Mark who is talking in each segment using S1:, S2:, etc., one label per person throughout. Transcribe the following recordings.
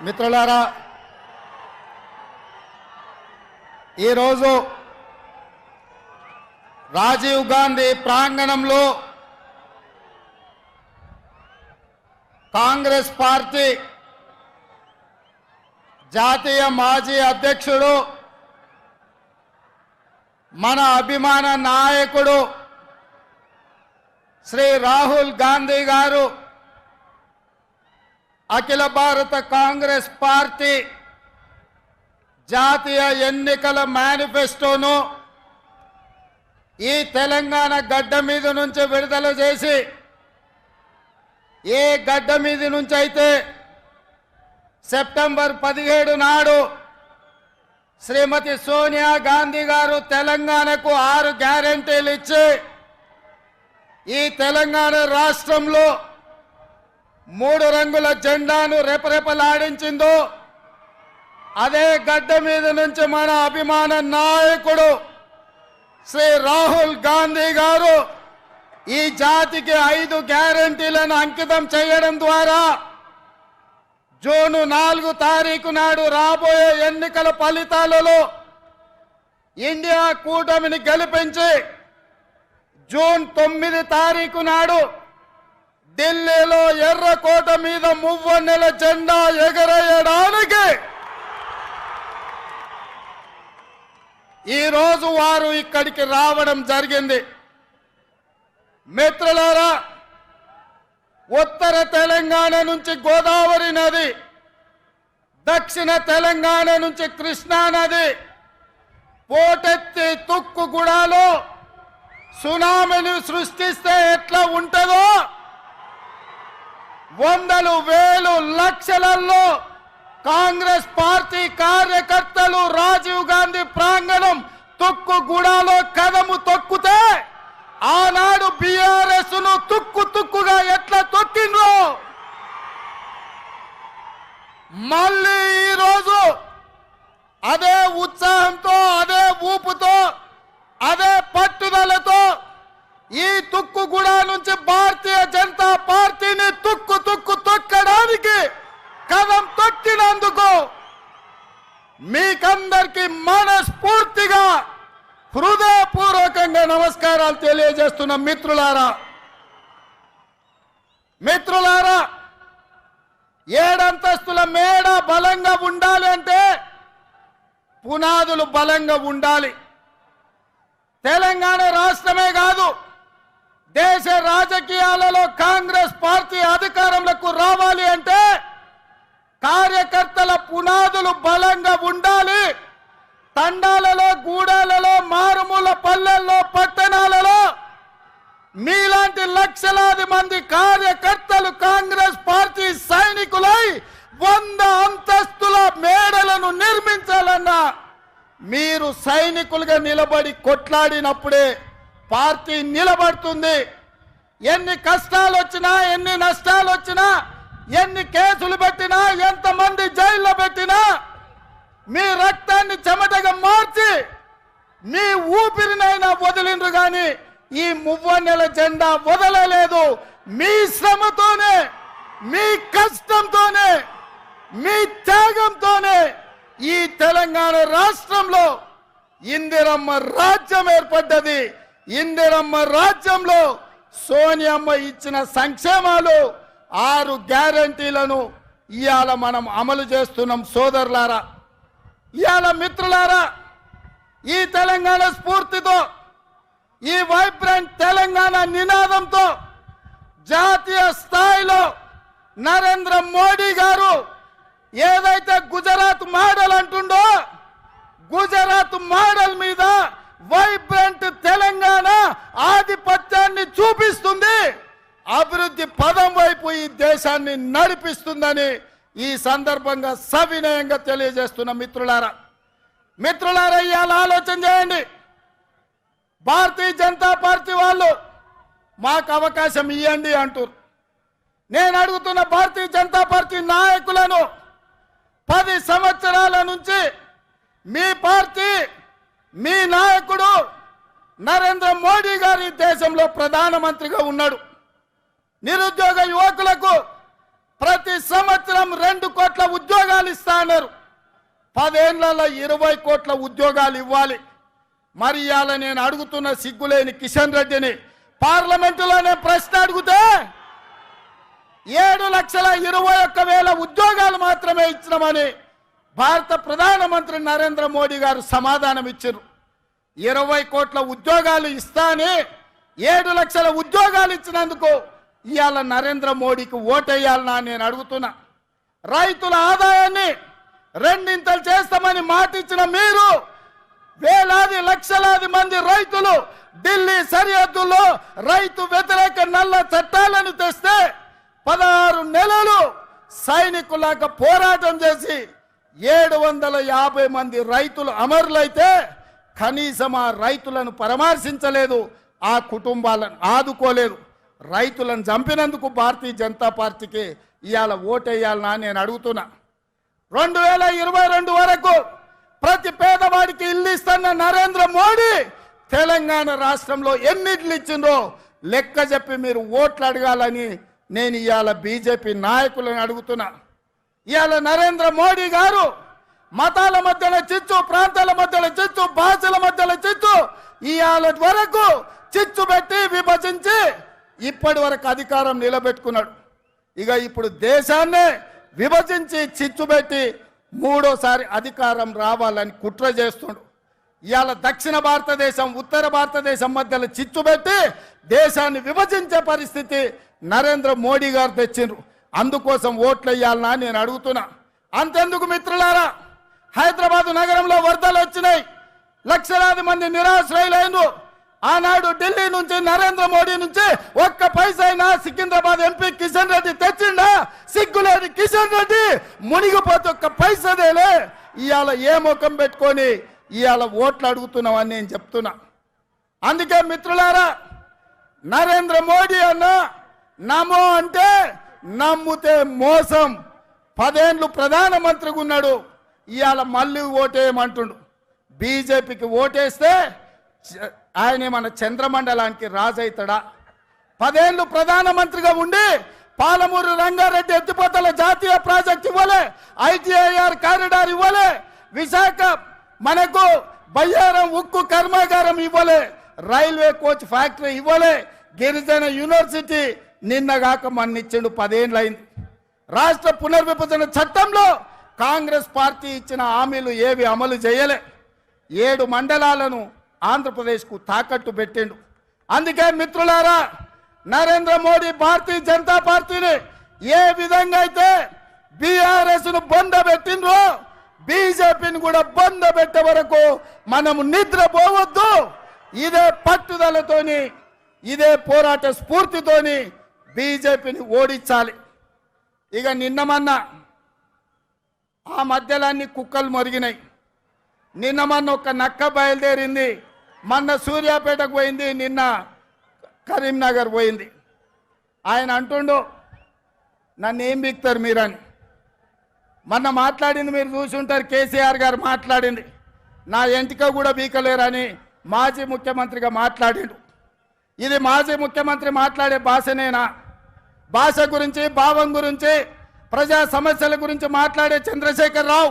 S1: మిత్రులారా, ఈరోజు రాజీవ్ గాంధీ ప్రాంగణంలో కాంగ్రెస్ పార్టీ జాతీయ మాజీ అధ్యక్షుడు, మన అభిమాన నాయకుడు శ్రీ రాహుల్ గాంధీ గారు అఖిల భారత కాంగ్రెస్ పార్టీ జాతీయ ఎన్నికల మేనిఫెస్టోను ఈ తెలంగాణ గడ్డ మీద నుంచి విడుదల చేసి, ఏ గడ్డ మీద నుంచి అయితే సెప్టెంబర్ 17 నాడు శ్రీమతి సోనియా గాంధీ గారు తెలంగాణకు 6 గ్యారెంటీలు ఇచ్చి ఈ తెలంగాణ రాష్ట్రంలో 3 రంగుల జెండాను రెపరెపలాడించిందో, అదే గడ్డ మీద నుంచి మన అభిమాన నాయకుడు శ్రీ రాహుల్ గాంధీ గారు ఈ జాతికి 5 గ్యారెంటీలను అంకితం చేయడం ద్వారా జూన్ 4 తారీఖు నాడు రాబోయే ఎన్నికల ఫలితాలలో ఇండియా కూటమిని గెలిపించి జూన్ 9 తారీఖు నాడు ఢిల్లీలో ఎర్రకోట మీద మువ్వన్నెల జెండా ఎగరేయడానికి ఈరోజు వారు ఇక్కడికి రావడం జరిగింది. మిత్రులారా, ఉత్తర తెలంగాణ నుంచి గోదావరి నది, దక్షిణ తెలంగాణ నుంచి కృష్ణా నది పోటెత్తి తుక్కుగూడలో సునామీని సృష్టిస్తే ఎట్లా ఉంటుందో, వందలు వేలు లక్షలలో కాంగ్రెస్ పార్టీ కార్యకర్తలు రాజీవ్ గాంధీ ప్రాంగణం తుక్కుగూడలో కదము తొక్కితే ఆనాడు బీఆర్ఎస్ ను తుక్కుగా ఎట్లా తొక్కిండ్రో మళ్ళీ ఈరోజు అదే ఉత్సాహంతో, అదే ఊపుతో, అదే పట్టుదలతో ఈ తుక్కుగూడ నుంచి భారతీయ జనతా పార్టీని తుక్కు తొక్కడానికి కదం తొక్కినందుకు మీకందరికీ మనస్ఫూర్తిగా హృదయపూర్వకంగా నమస్కారాలు తెలియజేస్తున్న మిత్రులారా, 7 అంతస్తుల మేడ బలంగా ఉండాలి అంటే పునాదులు బలంగా ఉండాలి. తెలంగాణ రాష్ట్రమే కాదు, దేశ రాజకీయాలలో కాంగ్రెస్ పార్టీ అధికారంలోకి రావాలి అంటే కార్యకర్తల పునాదులు బలంగా ఉండాలి. తండాలలో, గూడాలలో, మారుమూల పల్లెల్లో, పట్టణాలలో మీలాంటి లక్షలాది మంది కార్యకర్తలు కాంగ్రెస్ పార్టీ సైనికులై 100 అంతస్తుల మేడలను నిర్మించాలన్నా మీరు సైనికులుగా నిలబడి కొట్లాడినప్పుడే పార్టీ నిలబడుతుంది. ఎన్ని కష్టాలు వచ్చినా, ఎన్ని నష్టాలు వచ్చినా, ఎన్ని కేసులు పెట్టినా, ఎంతమంది జైల్లో పెట్టినా మీ రక్తాన్ని చెమటగా మార్చి మీ ఊపిరినైనా వదిలిండ్రు కానీ ఈ మువ్వన్నెల జెండా వదలలేదు. మీ శ్రమతోనే, మీ కష్టంతోనే, మీ త్యాగంతోనే ఈ తెలంగాణ రాష్ట్రంలో ఇందిరమ్మ రాజ్యం ఏర్పడ్డది. ఇందిరమ్మ రాజ్యంలో సోనియమ్మ ఇచ్చిన సంక్షేమాలు 6 గ్యారెంటీలను ఇవాళ మనం అమలు చేస్తున్నాం. సోదరులారా, ఇవాళ మిత్రులారా, ఈ తెలంగాణ స్ఫూర్తితో, ఈ వైబ్రెంట్ తెలంగాణ నినాదంతో జాతీయ స్థాయిలో నరేంద్ర మోడీ గారు ఏదైతే గుజరాత్ మోడల్ అంటుండో, గుజరాత్ మోడల్ మీద వైబ్రెంట్ తెలంగాణ ఆధిపత్యాన్ని చూపిస్తుంది, అభివృద్ధి పదం వైపు ఈ దేశాన్ని నడిపిస్తుందని ఈ సందర్భంగా సవినయంగా తెలియజేస్తున్న మిత్రులారా, ఇవాళ ఆలోచన చేయండి. భారతీయ జనతా పార్టీ వాళ్ళు మాకు అవకాశం ఇవ్వండి అంటారు. నేను అడుగుతున్న భారతీయ జనతా పార్టీ నాయకులను, 10 సంవత్సరాల నుంచి మీ పార్టీ, మీ నాయకుడు నరేంద్ర మోడీ గారి దేశంలో ప్రధానమంత్రిగా ఉన్నాడు. నిరుద్యోగ యువకులకు ప్రతి సంవత్సరం 2 కోట్ల ఉద్యోగాలు ఇస్తా అన్నారు. 10 ఏళ్లలో 20 కోట్ల ఉద్యోగాలు ఇవ్వాలి. మరి ఇవాళ నేను అడుగుతున్న సిగ్గులేని కిషన్ రెడ్డిని పార్లమెంటులోనే ప్రశ్న అడిగితే 7,21,000 ఉద్యోగాలు మాత్రమే ఇచ్చినామని భారత ప్రధానమంత్రి నరేంద్ర మోడీ గారు సమాధానం ఇచ్చారు. 20 కోట్ల ఉద్యోగాలు ఇస్తానే 7 లక్షల ఉద్యోగాలు ఇచ్చినందుకు ఇవాళ నరేంద్ర మోడీకి ఓటేయాలనా నేను అడుగుతున్నా. రైతుల ఆదాయాన్ని 2 చేస్తామని మాట ఇచ్చిన మీరు వేలాది లక్షలాది మంది రైతులు ఢిల్లీ సరిహద్దుల్లో రైతు వ్యతిరేక నల్ల చట్టాలను తెస్తే 16 నెలలు సైనికులాగా పోరాటం చేసి 750 మంది రైతులు అమరులైతే కనీసం ఆ రైతులను పరామర్శించలేదు, ఆ కుటుంబాలను ఆదుకోలేదు. రైతులను చంపినందుకు భారతీయ జనతా పార్టీకి ఇవాళ ఓటేయాలనా నేను అడుగుతున్నా. 2022 వరకు ప్రతి పేదవాడికి ఇల్లు ఇస్తున్న నరేంద్ర మోడీ తెలంగాణ రాష్ట్రంలో ఎన్ని ఇళ్ళు ఇచ్చిందో లెక్క చెప్పి మీరు ఓట్లు అడగాలని నేను ఇవాళ బీజేపీ నాయకులను అడుగుతున్నా. ఇవాళ నరేంద్ర మోడీ గారు మతాల మధ్యన చిచ్చు, ప్రాంతాల మధ్యన చిచ్చు, భాషల మధ్యన చిచ్చు, ఇవాళ వరకు చిచ్చు పెట్టి విభజించి ఇప్పటి వరకు అధికారం నిలబెట్టుకున్నాడు. ఇక ఇప్పుడు దేశాన్నే విభజించి చిచ్చు పెట్టి 3వ అధికారం రావాలని కుట్ర చేస్తుండు. ఇవాళ దక్షిణ భారతదేశం ఉత్తర భారతదేశం మధ్యలో చిచ్చు పెట్టి దేశాన్ని విభజించే పరిస్థితి నరేంద్ర మోడీ గారు తెచ్చిండ్రు. అందుకోసం ఓట్లు వేయాలనా నేను అడుగుతున్నా. అంతెందుకు మిత్రులారా, హైదరాబాద్ నగరంలో వరదలు వచ్చినాయి, లక్షలాది మంది నిరాశ్రయులైన ఆనాడు ఢిల్లీ నుంచి నరేంద్ర మోడీ నుంచి 1 పైసైనా సికింద్రాబాద్ ఎంపీ కిషన్ రెడ్డి తెచ్చిండా? సిగ్గులేని కిషన్ రెడ్డి మునిగిపోతే 1 పైసదేలే. ఇవాళ ఏ ముఖం పెట్టుకొని ఇవాళ ఓట్లు అడుగుతున్నామని నేను చెప్తున్నా. అందుకే మిత్రులారా, నరేంద్ర మోడీ అన్న నమో అంటే నమ్ముతే మోసం. 10 ఏళ్ళు ప్రధానమంత్రిగా ఉన్నాడు, ఇవాళ మళ్ళీ ఓటేయమంటుండు. బీజేపీకి ఓటేస్తే ఆయన మన చంద్రమండలానికి రాజు అవుతాడా? 10 ఏళ్ళు ప్రధానమంత్రిగా ఉండి పాలమూరు రంగారెడ్డి ఎత్తిపోతల జాతీయ ప్రాజెక్ట్ ఇవ్వలే, ఐటీఐఆర్ కారిడార్ ఇవ్వలే, విశాఖ మనకు బయ్యారం ఉక్కు కర్మాగారం ఇవ్వలే, రైల్వే కోచ్ ఫ్యాక్టరీ ఇవ్వలే, గిరిజన యూనివర్సిటీ నిన్నగాక మన్నిచ్చిండు. 10 ఏళ్ళు అయింది. రాష్ట్ర పునర్విభజన చట్టంలో కాంగ్రెస్ పార్టీ ఇచ్చిన హామీలు ఏవి అమలు చేయలే. 7 మండలాలను ఆంధ్రప్రదేశ్కు తాకట్టు పెట్టిండు. అందుకే మిత్రులారా, నరేంద్ర మోడీ భారతీయ జనతా పార్టీని ఏ విధంగా అయితే బీఆర్ఎస్ ను బొంద పెట్టిండ్రో బీజేపీని కూడా బొంద పెట్టే వరకు మనము నిద్రపోవద్దు. ఇదే పట్టుదలతోని, ఇదే పోరాట స్ఫూర్తితోని బీజేపీని ఓడించాలి. ఇక నిన్నమన్నా ఆ మధ్యలన్నీ కుక్కలు మొరిగినాయి. నిన్నమన్న ఒక నక్క బయలుదేరింది, మొన్న సూర్యాపేటకు పోయింది, నిన్న కరీంనగర్ పోయింది. ఆయన అంటుండు నన్ను ఏం బిక్తారు మీరని. మొన్న మాట్లాడింది మీరు చూసి ఉంటారు, కేసీఆర్ గారు మాట్లాడింది, నా ఎంటిక కూడా బీకలేరని మాజీ ముఖ్యమంత్రిగా మాట్లాడిండు. ఇది మాజీ ముఖ్యమంత్రి మాట్లాడే భాషనేనా? భాష గురించి, భావం గురించి, ప్రజా సమస్యల గురించి మాట్లాడే చంద్రశేఖర్ రావు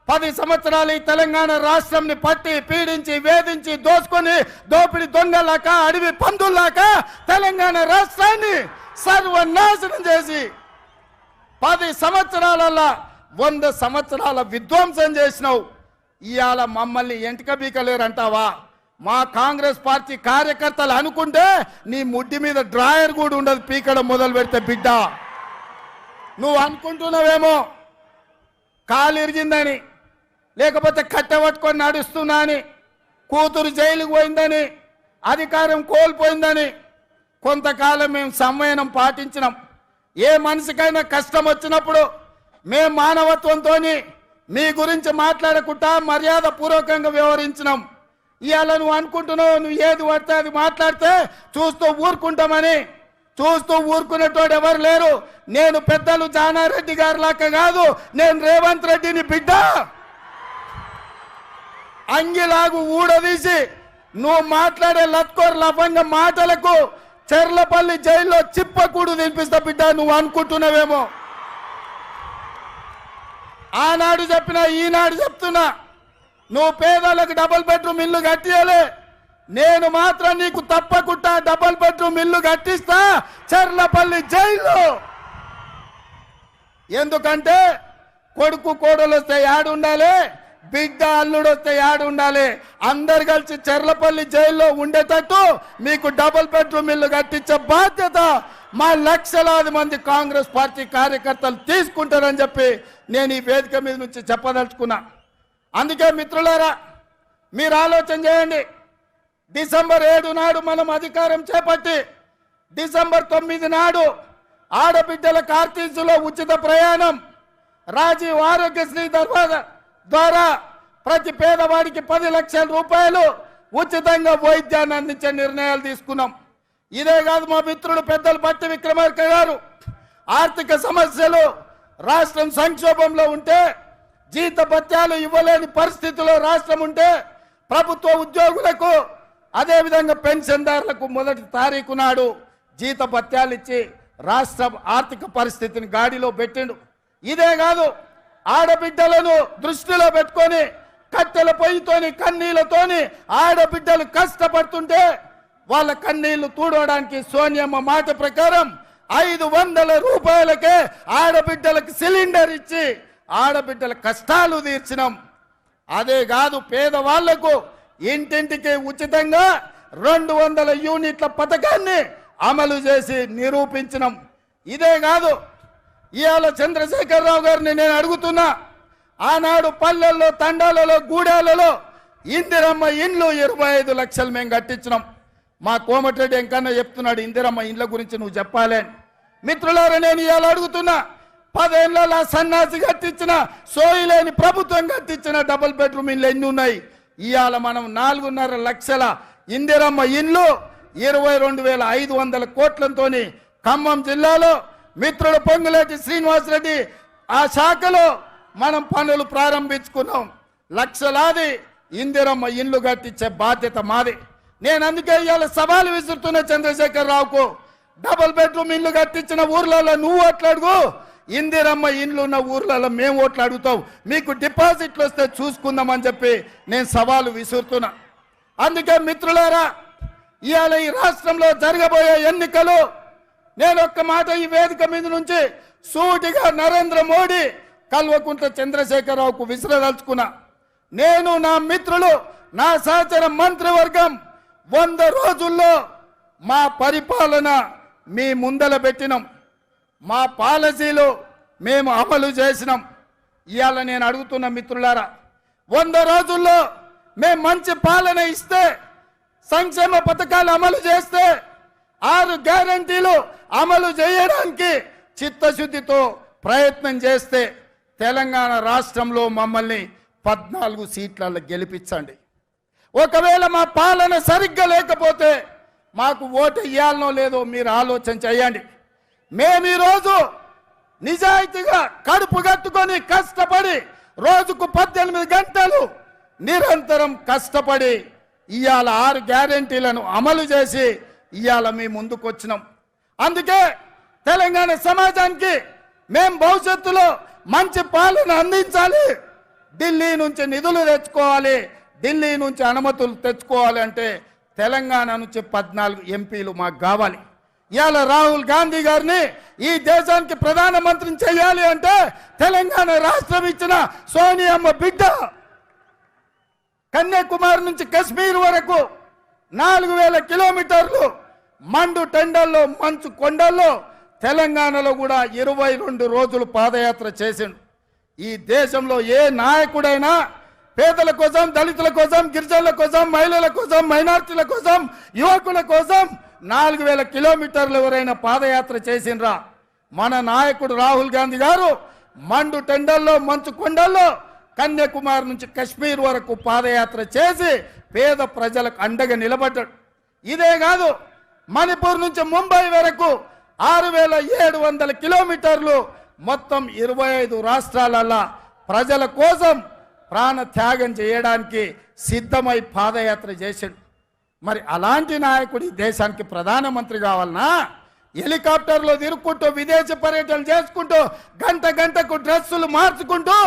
S1: 10 సంవత్సరాలు ఈ తెలంగాణ రాష్ట్రంని పట్టి పీడించి వేధించి దోసుకొని దోపిడి దొంగలాక అడవి పందుల్లాక తెలంగాణ రాష్ట్రాన్ని సర్వనాశనం చేసి 10 సంవత్సరాలలో 100 సంవత్సరాల విధ్వంసం చేసినావు. ఇవాళ మమ్మల్ని ఎంటిక బీకలేరంటావా? మా కాంగ్రెస్ పార్టీ కార్యకర్తలు అనుకుంటే నీ ముడ్డి మీద డ్రాయర్ కూడా ఉండదు పీకడం మొదలు పెడితే. బిడ్డ నువ్వు అనుకుంటున్నావేమో కాలు ఇరిగిందని, లేకపోతే కట్టెపట్టుకొని నడుస్తున్నా అని, కూతురు జైలుకు పోయిందని, అధికారం కోల్పోయిందని. కొంతకాలం మేము సంయమనం పాటించినాం. ఏ మనిషికైనా కష్టం వచ్చినప్పుడు మేము మానవత్వంతో మీ గురించి మాట్లాడకుండా మర్యాద పూర్వకంగా వ్యవహరించినాం. ఇవాళ నువ్వు అనుకుంటున్నావు నువ్వు ఏది పడితే అది మాట్లాడితే చూస్తూ ఊరుకుంటామని. చూస్తూ ఊరుకునేటోడు ఎవరు లేరు. నేను పెద్దలు జానారెడ్డి గారి లాగా కాదు, నేను రేవంత్ రెడ్డిని బిడ్డ. అంగిలాగు ఊడదీసి నువ్వు మాట్లాడే లత్కోర్ లఫంగ మాటలకు చెర్లపల్లి జైల్లో చిప్పకూడు తినిపిస్తా బిడ్డ. నువ్వు అనుకుంటున్నావేమో ఆనాడు చెప్పినా ఈనాడు చెప్తున్నా, నువ్వు పేదలకు డబుల్ బెడ్రూమ్ ఇల్లు కట్టియలే, నేను మాత్రం నీకు తప్పకుండా డబుల్ బెడ్రూమ్ ఇల్లు కట్టిస్తా చర్లపల్లి జైల్లో. ఎందుకంటే కొడుకు కోడలు వస్తే యాడు ఉండాలి, బిడ్డ అల్లుడు వస్తే యాడు ఉండాలి, అందరు కలిసి చర్లపల్లి జైల్లో ఉండేటట్టు మీకు డబుల్ బెడ్రూమ్ ఇల్లు కట్టించే బాధ్యత మా లక్షలాది మంది కాంగ్రెస్ పార్టీ కార్యకర్తలు తీసుకుంటారని చెప్పి నేను ఈ వేదిక మీద నుంచి చెప్పదలుచుకున్నా. అందుకే మిత్రులారా, మీరు ఆలోచన చేయండి. డిసెంబర్ 7 నాడు మనం అధికారం చేపట్టి డిసెంబర్ 9 నాడు ఆడబిడ్డల ఆర్టీసీలో ఉచిత ప్రయాణం, రాజీవ్ ఆరోగ్యశ్రీ ద్వారా ప్రతి పేదవాడికి 10 లక్షల రూపాయలు ఉచితంగా వైద్యాన్ని అందించే నిర్ణయాలు తీసుకున్నాం. ఇదే కాదు, మా మిత్రుడు పెద్దలు పట్టి విక్రమార్క గారు ఆర్థిక సమస్యలు, రాష్ట్రం సంక్షోభంలో ఉంటే, జీతభత్యాలు ఇవ్వలేని పరిస్థితిలో రాష్ట్రం ఉంటే ప్రభుత్వ ఉద్యోగులకు అదేవిధంగా పెన్షన్దారులకు 1వ తారీఖు నాడు జీతభత్యాలు ఇచ్చి రాష్ట్ర ఆర్థిక పరిస్థితిని గాడిలో పెట్టిండు. ఇదే కాదు, ఆడబిడ్డలను దృష్టిలో పెట్టుకొని కట్టెల పొయ్యితోని కన్నీళ్లతోని ఆడబిడ్డలు కష్టపడుతుంటే వాళ్ళ కన్నీళ్లు తూడవడానికి సోనియమ్మ మాట ప్రకారం 500 రూపాయలకే ఆడబిడ్డలకు సిలిండర్ ఇచ్చి ఆడబిడ్డల కష్టాలు తీర్చినాం. అదే కాదు, పేదవాళ్లకు ఇంటింటికి ఉచితంగా 200 యూనిట్ల పథకాన్ని అమలు చేసి నిరూపించినాం. ఇదే కాదు, ఇవాళ చంద్రశేఖరరావు గారిని నేను అడుగుతున్నా, ఆనాడు పల్లెల్లో, తండాలలో, గూడాలలో ఇందిరమ్మ ఇండ్లు 25 లక్షలు మేము కట్టించినాం. మా కోమటిరెడ్డి ఎంకన్నా చెప్తున్నాడు, ఇందిరమ్మ ఇండ్ల గురించి నువ్వు చెప్పాలి. మిత్రులారా, నేను ఇవాళ అడుగుతున్నా, 10 ఏళ్లలో సన్నాసి కట్టించిన, సోయిలేని ప్రభుత్వం కట్టించిన డబుల్ బెడ్రూమ్ ఇండ్లు ఎన్ని ఉన్నాయి? ఇవాళ మనం 4.5 లక్షల ఇందిరమ్మ ఇండ్లు 22,500 కోట్లతో ఖమ్మం జిల్లాలో మిత్రుడు పొంగులేటి శ్రీనివాసరెడ్డి ఆ శాఖలో మనం పనులు ప్రారంభించుకున్నాం. లక్షలాది ఇందిరమ్మ ఇండ్లు కట్టించే బాధ్యత మాది. నేను అందుకే ఇవాళ సవాలు విసురుతున్న చంద్రశేఖరరావుకు, డబుల్ బెడ్రూమ్ ఇండ్లు కట్టించిన ఊర్లలో నువ్వు ఓట్లాడుగు, ఇందిరమ్మ ఇండ్లు ఉన్న ఊర్లలో మేము ఓట్లు అడుగుతాం, మీకు డిపాజిట్లు వస్తే చూసుకుందామని చెప్పి నేను సవాలు విసురుతున్నా. అందుకే మిత్రులారా, ఇవాళ ఈ రాష్ట్రంలో జరగబోయే ఎన్నికలు నేను ఒక్క మాట ఈ వేదిక మీద నుంచి సూటిగా నరేంద్ర మోడీ, కల్వకుంట్ల చంద్రశేఖరరావుకు విసిరదలుచుకున్నా. నేను, నా మిత్రులు, నా సహచర మంత్రివర్గం 100 రోజుల్లో మా పరిపాలన మీ ముందల పెట్టినాం, మా పాలసీలు మేము అమలు చేసినాం. ఇవాళ నేను అడుగుతున్న మిత్రులారా, 100 రోజుల్లో మేము మంచి పాలన ఇస్తే, సంక్షేమ పథకాలు అమలు చేస్తే, 6 గ్యారంటీలు అమలు చేయడానికి చిత్తశుద్ధితో ప్రయత్నం చేస్తే తెలంగాణ రాష్ట్రంలో మమ్మల్ని 14 సీట్లలో గెలిపించండి. ఒకవేళ మా పాలన సరిగ్గా లేకపోతే మాకు ఓటు ఇవ్వాలనో లేదో మీరు ఆలోచన చేయండి. మేము ఈరోజు నిజాయితీగా కడుపు కట్టుకొని కష్టపడి రోజుకు 18 గంటలు నిరంతరం కష్టపడి ఇవాళ 6 గ్యారెంటీలను అమలు చేసి ఇవాళ మీ ముందుకు వచ్చినాం. అందుకే తెలంగాణ సమాజానికి మేము భవిష్యత్తులో మంచి పాలన అందించాలి, ఢిల్లీ నుంచి నిధులు తెచ్చుకోవాలి, ఢిల్లీ నుంచి అనుమతులు తెచ్చుకోవాలి అంటే తెలంగాణ నుంచి 14 ఎంపీలు మాకు కావాలి. ఇవాళ రాహుల్ గాంధీ గారిని ఈ దేశానికి ప్రధానమంత్రిని చేయాలి అంటే తెలంగాణ రాష్ట్రం ఇచ్చిన సోనియమ్మ బిడ్డ. కన్యాకుమారి నుంచి కశ్మీర్ వరకు 4000 కిలోమీటర్లు మండు టెండల్లో, మంచు కొండల్లో తెలంగాణలో కూడా 22 రోజులు పాదయాత్ర చేసిండు. ఈ దేశంలో ఏ నాయకుడైనా పేదల కోసం, దళితుల కోసం, గిరిజనుల కోసం, మహిళల కోసం, మైనార్టీల కోసం, యువకుల కోసం 4000 కిలోమీటర్లు ఎవరైనా పాదయాత్ర చేసిండ్రా? మన నాయకుడు రాహుల్ గాంధీ గారు మండు టెండల్లో, మంచు కొండల్లో కన్యాకుమారి నుంచి కశ్మీర్ వరకు పాదయాత్ర చేసి పేద ప్రజలకు అండగా నిలబడ్డాడు. ఇదే కాదు, మణిపూర్ నుంచి ముంబై వరకు 6700 కిలోమీటర్లు మొత్తం 25 రాష్ట్రాలలో ప్రజల కోసం ప్రాణ త్యాగం చేయడానికి సిద్ధమై పాదయాత్ర చేశాడు. మరి అలాంటి నాయకుడి దేశానికి ప్రధానమంత్రి కావాలన్నా? హెలికాప్టర్లో తిరుక్కుంటూ విదేశీ పర్యటనలు చేసుకుంటూ గంట గంటకు డ్రెస్సులు మార్చుకుంటూ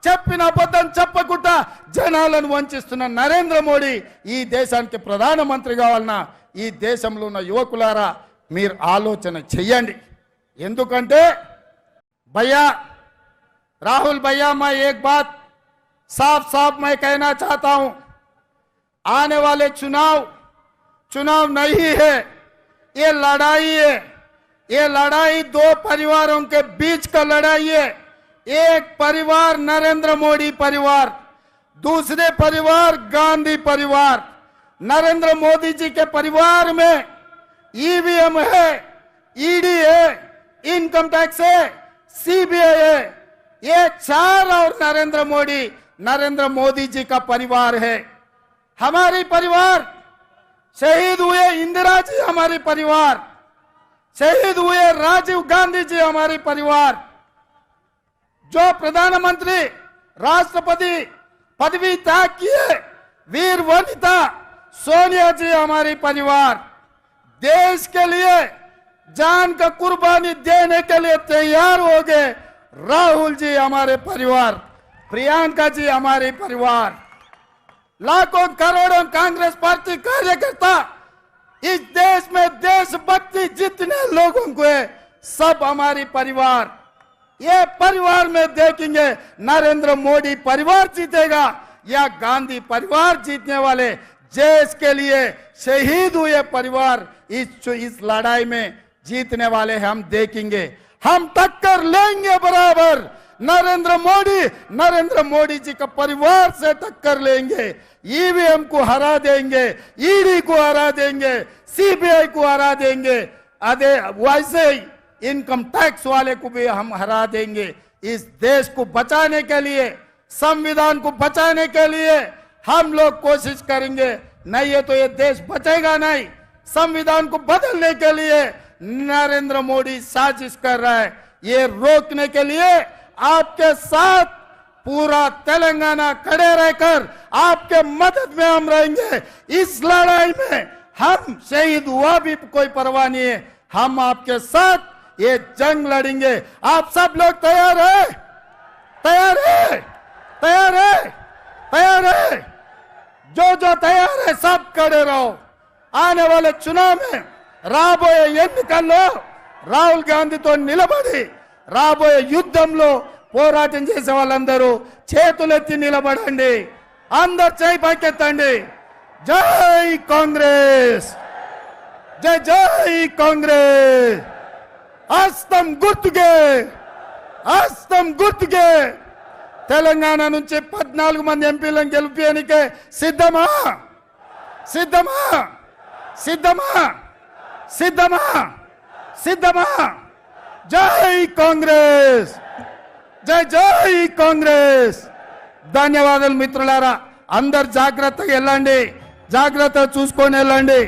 S1: చెప్పిన అబద్ధం చెప్పకుండా జనాలను వంచిస్తున్న నరేంద్ర మోడీ ఈ దేశానికి ప్రధానమంత్రి కావాలన్నా ఈ దేశంలో ఉన్న యువకులారా మీరు ఆలోచన చెయ్యండి. ఎందుకంటే भैया राहुल भैया, मैं एक बात साफ साफ मैं कहना चाहता हूं, आने वाले चुनाव नहीं है, ये लड़ाई है। ये लड़ाई दो परिवारों के बीच का लड़ाई है। एक परिवार नरेंद्र मोदी परिवार, दूसरे परिवार गांधी परिवार। नरेंद्र मोदी जी के परिवार में ईवीएम है, ईडी है, इनकम टैक्स है, सीबीआई है। ये चार और नरेंद्र मोदी जी का परिवार है। हमारी परिवार शहीद हुए इंदिरा जी, हमारी परिवार शहीद हुए राजीव गांधी जी, हमारी परिवार जो प्रधानमंत्री राष्ट्रपति पदवी त्याग किए वीर वनिता सोनिया जी, हमारी परिवार देश के लिए जान का कुर्बानी देने के लिए तैयार हो गए राहुल जी, हमारे परिवार, प्रियंका जी, हमारे परिवार, लाखों करोड़ों कांग्रेस पार्टी कार्यकर्ता इस देश में देशभक्ति जितने लोगों को है सब हमारी परिवार। ये परिवार में देखेंगे नरेंद्र मोदी परिवार जीतेगा या गांधी परिवार जीतने वाले देश के लिए शहीद हुए परिवार इस लड़ाई में जीतने वाले हम देखेंगे। हम टक्कर लेंगे बराबर। नरेंद्र मोदी जी का परिवार से टक्कर लेंगे। ईवीएम को हरा देंगे, ईडी को हरा देंगे, सीबीआई को हरा देंगे, वैसे ही इनकम टैक्स वाले को भी हम हरा देंगे। इस देश को बचाने के लिए, संविधान को बचाने के लिए हम लोग कोशिश करेंगे। नहीं है तो ये देश बचेगा नहीं। संविधान को बदलने के लिए नरेंद्र मोदी साजिश कर रहा है। ये रोकने के लिए आपके साथ पूरा तेलंगाना खड़े रहकर आपके मदद में हम रहेंगे। इस लड़ाई में हम शहीद हुआ भी कोई परवाह नहीं है, हम आपके साथ ये जंग लड़ेंगे। आप सब लोग तैयार है? तैयार है? तैयार है? तैयार है? जो तैयार है सब खड़े रहो। आने वाले चुनाव में రాబోయే ఎన్నికల్లో రాహుల్ గాంధీతో నిలబడి రాబోయే యుద్ధంలో పోరాటం చేసే వాళ్ళందరూ చేతులెత్తి నిలబడండి. అందరూ చేయి పైకెత్తండి. జై కాంగ్రెస్, జై జై కాంగ్రెస్. హస్తం గుర్తుకే తెలంగాణ నుంచి 14 మంది ఎంపీలను గెలిపేయనికే సిద్ధమా? జై కాంగ్రెస్, జై కాంగ్రెస్. ధన్యవాదాలు మిత్రులారా. అందరు జాగ్రత్తగా వెళ్ళండి, జాగ్రత్తగా చూసుకొని వెళ్ళండి.